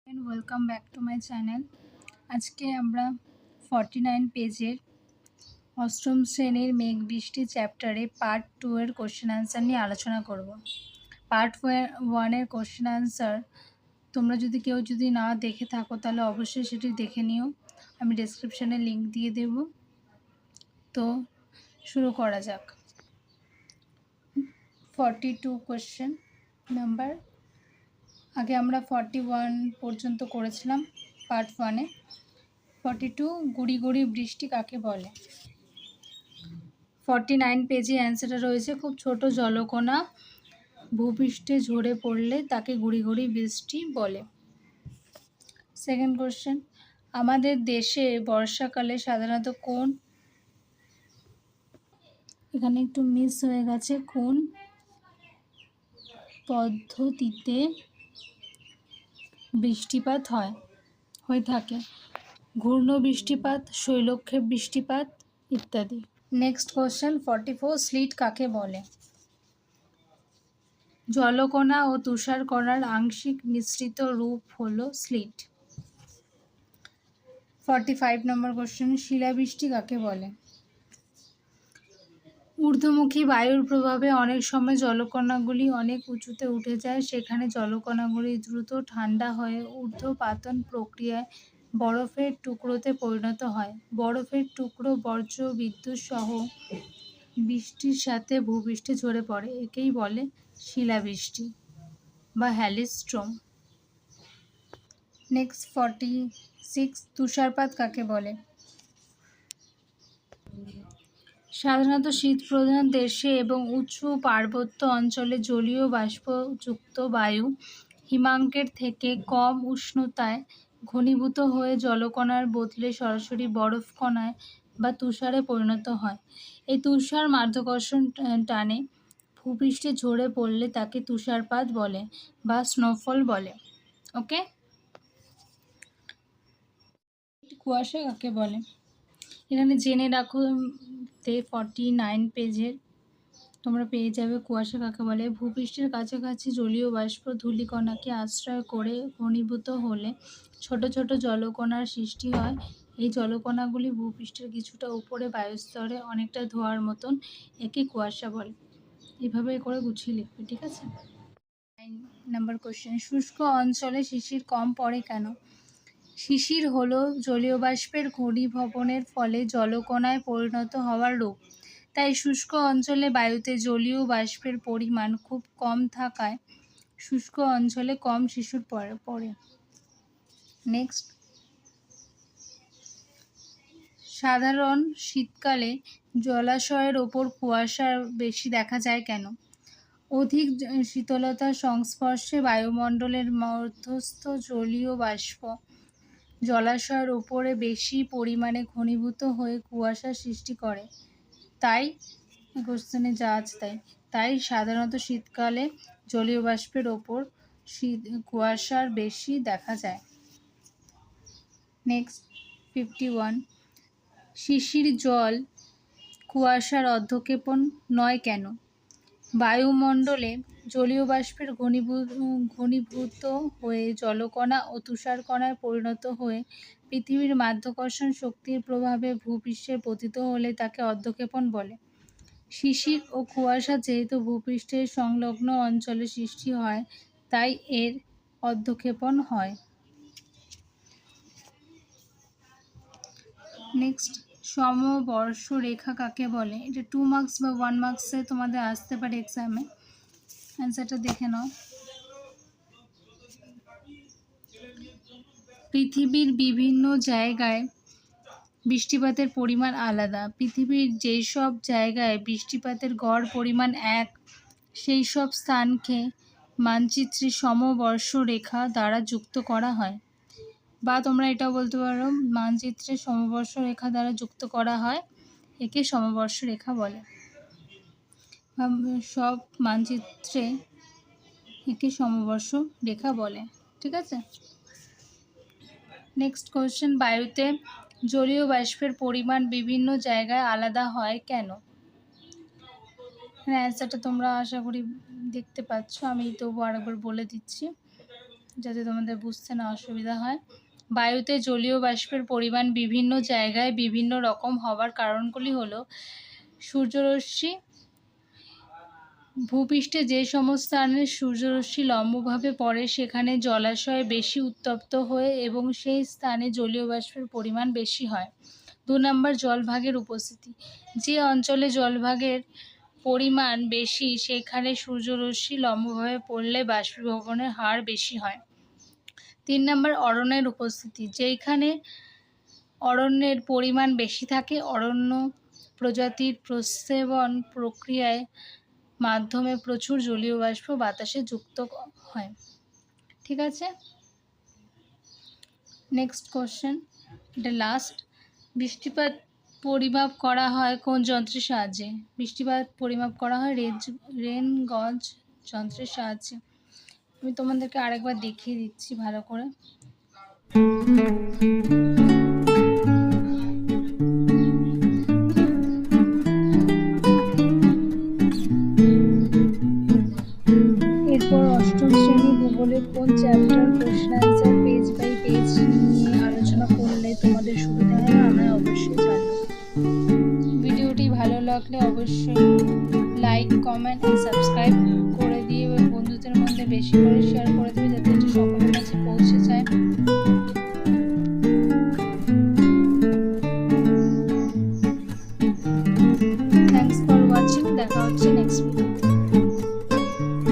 Welcome back to my channel. আজকে আমরা 49 পেজের অষ্টম শ্রেণীর মেঘ বৃষ্টি চ্যাপ্টারে পার্ট 2 এর কোশ্চেন আনসার নিয়ে আলোচনা করব। পার্ট 1 এর কোশ্চেন আনসার তোমরা যদি না দেখে থাকো তাহলে অবশ্যই সেটি দেখে নিও, আমি ডেসক্রিপশানে লিঙ্ক দিয়ে দেব। তো শুরু করা যাক। 42 কোশ্চেন নাম্বার, আগে আমরা 41 পর্যন্ত করেছিলাম পার্ট 1-এ। 42 গুড়ি গুড়ি বৃষ্টি কাকে বলে। 49 পেজে অ্যান্সারটা রয়েছে, খুব ছোট জলকণা ভূপৃষ্ঠে ঝরে পড়লে তাকে গুড়ি গুড়ি বৃষ্টি বলে। সেকেন্ড কোশ্চেন, আমাদের দেশে বর্ষাকালে সাধারণত কোন, এখানে একটু মিস হয়ে গেছে, কোন পদ্ধতিতে বৃষ্টিপাত হয়ে থাকে? ঘূর্ণ বৃষ্টিপাত, শৈলক্ষেপ বৃষ্টিপাত ইত্যাদি। নেক্সট কোশ্চেন 44, স্লিট কাকে বলে? জলকণা ও তুষারকণার আংশিক মিশ্রিত রূপ হলো স্লিট। 45 নম্বর কোশ্চেন, শিলাবৃষ্টি কাকে বলে? ঊর্ধ্বমুখী বায়ুর প্রভাবে অনেক সময় জলকণাগুলি অনেক উঁচুতে উঠে যায়, সেখানে জলকণাগুলি দ্রুত ঠান্ডা হয়ে ঊর্ধ্বপাতন প্রক্রিয়ায় বরফের টুকরোতে পরিণত হয়। বরফের টুকরো বর্জ্য বিদ্যুৎ সহ বৃষ্টির সাথে ভূপৃষ্ঠে ঝরে পড়ে, একেই বলে শিলাবৃষ্টি বা হ্যালিস্ট্রম। নেক্সট 46, তুষারপাত কাকে বলে? সাধারণত শীতপ্রধান দেশে এবং উঁচু পার্বত্য অঞ্চলে জলীয় বাষ্পযুক্ত বায়ু হিমাঙ্কের থেকে কম উষ্ণতায় ঘনীভূত হয়ে জলকণার বদলে সরাসরি বরফকণায় বা তুষারে পরিণত হয়। এই তুষার মাধ্যাকর্ষণ টানে ভূপৃষ্ঠে ঝরে পড়লে তাকে তুষারপাত বলে বা স্নোফল বলে। ওকে, কুয়াশা কাকে বলে? এখানে জেনে রাখো, 49 পেজের তোমরা পেয়ে যাবে কুয়াশা কাকে বলে। ভূপৃষ্ঠের কাছাকাছি জলীয় বাষ্প ধূলিকণাকে আশ্রয় করে ঘনীভূত হলে ছোট ছোট জলকণার সৃষ্টি হয়। এই জলকণাগুলি ভূপৃষ্ঠের কিছুটা উপরে বায়ুস্তরে অনেকটা ধোঁয়ার মতন, একে কুয়াশা বলে। এভাবে করে গুছিয়ে লিখবে, ঠিক আছে। 9 নম্বর কোশ্চেন, শুষ্ক অঞ্চলে শিশির কম পড়ে কেন? শিশির হলো জলীয় বাষ্পের ঘনীভবনের ফলে জলকণায় পরিণত হওয়ার রূপ। তাই শুষ্ক অঞ্চলে বায়ুতে জলীয় বাষ্পের পরিমাণ খুব কম থাকায় শুষ্ক অঞ্চলে কম শিশির পড়ে। নেক্সট, সাধারণ শীতকালে জলাশয়ের ওপর কুয়াশা বেশি দেখা যায় কেন? অধিক শীতলতার সংস্পর্শে বায়ুমণ্ডলের মধ্যস্থ জলীয় বাষ্প জলাশয়ের উপরে বেশি পরিমাণে ঘনীভূত হয়ে কুয়াশা সৃষ্টি করে। তাই কোশ্চেনে যা আছে তাই সাধারণত শীতকালে জলীয় বাষ্পের ওপর কুয়াশার বেশি দেখা যায়। নেক্সট 51, শিশির জল কুয়াশার অধঃক্ষেপণ নয় কেন? বায়ুমণ্ডলে জলীয় বাষ্পের ঘনীভূত হয়ে জলকণা ও তুষারকণায় পরিণত হয়ে পৃথিবীর মাধ্যাকর্ষণ শক্তির প্রভাবে ভূপৃষ্ঠে পতিত হলে তাকে অধঃক্ষেপণ বলে। শিশির ও কুয়াশা যেহেতু ভূপৃষ্ঠের সংলগ্ন অঞ্চলে সৃষ্টি হয় তাই এর অধঃক্ষেপণ হয়। নেক্সট, সমবর্ষ রেখা কাকে বলে? এটা 2 মার্কস বা 1 মার্কসে তোমাদের আসতে পারে এক্সামে, অ্যান্সারটা দেখে নাও। পৃথিবীর বিভিন্ন জায়গায় বৃষ্টিপাতের পরিমাণ আলাদা। পৃথিবীর যেই সব জায়গায় বৃষ্টিপাতের গড় পরিমাণ এক, সেই সব স্থানকে মানচিত্রে সমবর্ষ রেখা দ্বারা যুক্ত করা হয়। বা তোমরা এটাও বলতে পারো, মানচিত্রে সমবর্ষ রেখা দ্বারা যুক্ত করা হয়, একে সমবর্ষ রেখা বলে। সব মানচিত্রে একে সমবর্ষ রেখা বলে, ঠিক আছে। নেক্সট কোশ্চেন, বায়ুতে জলীয় বাষ্পের পরিমাণ বিভিন্ন জায়গায় আলাদা হয় কেন? অ্যান্সারটা তোমরা আশা করি দেখতে পাচ্ছ, আমি তবু আরেকবার বলে দিচ্ছি। যাতে তোমাদের বুঝতে না অসুবিধা হয়। বায়ুতে জলীয় বাষ্পের পরিমাণ বিভিন্ন জায়গায় বিভিন্ন রকম হওয়ার কারণগুলি হলো সূর্যরশ্মি, ভূপৃষ্ঠে যে সমস্ত স্থানে সূর্যরশ্মি লম্বভাবে পড়ে সেখানে জলাশয় বেশি উত্তপ্ত হয়ে এবং সেই স্থানে জলীয় বাষ্পের পরিমাণ বেশি হয়। 2 নম্বর, জলভাগের উপস্থিতি। যে অঞ্চলে জলভাগের পরিমাণ বেশি সেখানে সূর্যরশ্মি লম্বভাবে পড়লে বাষ্পীভবনের হার বেশি হয়। 3 নম্বর, অরণ্যের উপস্থিতি। যেখানে অরণ্যের পরিমাণ বেশি থাকে অরণ্য প্রজাতির প্রস্রবণ প্রক্রিয়ায় মাধ্যমে প্রচুর জলীয় বাষ্প বাতাসে যুক্ত হয়। ঠিক আছে, নেক্সট কোশ্চেন, এটা লাস্ট। বৃষ্টিপাত পরিমাপ করা হয় কোন যন্ত্রের সাহায্যে? বৃষ্টিপাত পরিমাপ করা হয় রেন গজ যন্ত্রের সাহায্যে। আমি তোমাদেরকে আরেকবার দেখিয়ে দিচ্ছি ভালো করে। এরপর অষ্টম শ্রেণী ভূগোলের কোন chapter question answer page by page নিয়ে আলোচনা করলে তোমাদের সুবিধা হয় আমায় অবশ্যই জানাও। ভিডিওটি ভালো লাগলে অবশ্যই লাইক, কমেন্ট আর সাবস্ক্রাইব করে দিয়ে বন্ধুদের মধ্যে বেশি করে শেয়ার করে দেবে যাতে এটা সকলের কাছে পৌঁছে যায়।